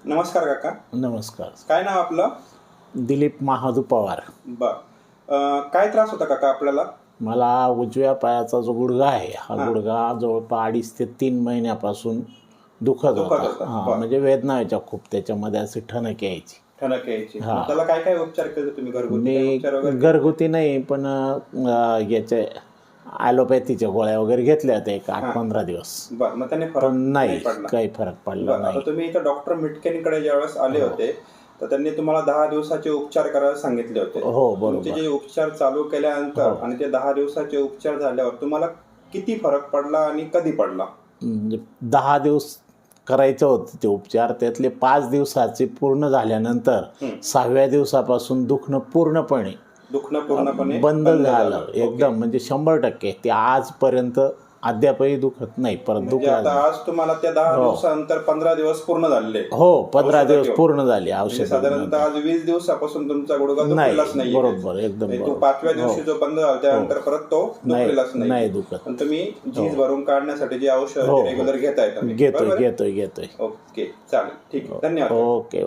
नमस्कार काका. नमस्कार. काय नाव आपलं? दिलीप महादू पवार. बर. काय त्रास होता काका आपल्याला? मला उजव्या पायाचा जो गुडघा आहे हा गुडघा जवळपास 2.5 ते 3 महिन्यापासून दुखत होता. म्हणजे वेदना व्हायच्या खूप, त्याच्यामध्ये अशी ठणक यायची. ठणक यायची. त्याला काय काय उपचार केले तुम्ही? घरगुती उपचार वगैरे? घरगुती नाही, पण याचे ॲलोपॅथीच्या गोळ्या वगैरे घेतल्या होत्या एक 8-15 दिवस. बर. मग त्याने पण नाही काही फरक पडला नाही. तुम्ही इथं डॉक्टर मिटकेनकडे ज्यावेळेस आले होते तर त्यांनी तुम्हाला 10 दिवसाचे उपचार करायला सांगितले होते. हो बरोबर. तुमचे जे उपचार चालू केल्यानंतर आणि ते 10 दिवसाचे उपचार झाल्यावर तुम्हाला किती फरक पडला आणि कधी पडला? 10 दिवस करायचं होतं ते उपचार, त्यातले 5 दिवसाचे पूर्ण झाल्यानंतर 6व्या दिवसापासून दुखणं पूर्णपणे बंद झालं एकदम. म्हणजे 100% ते आजपर्यंत अद्यापही दुखत नाही. परत आता आज तुम्हाला त्या 10 दिवसानंतर 15 दिवस पूर्ण झाले? हो 15 दिवस पूर्ण झाले औषध. साधारणतः आज 20 दिवसापासून तुमचा गुडघा दुखलेलाच नाही. बरोबर, एकदम तो 5व्या दिवशी जो बंद झाला त्यानंतर परत तो दुखलेलाच नाही दुखत. पण तुम्ही झीज भरून काढण्यासाठी जे औषध रेग्युलर घेताय? घेतोय. ओके चालेल, ठीक आहे, धन्यवाद. ओके.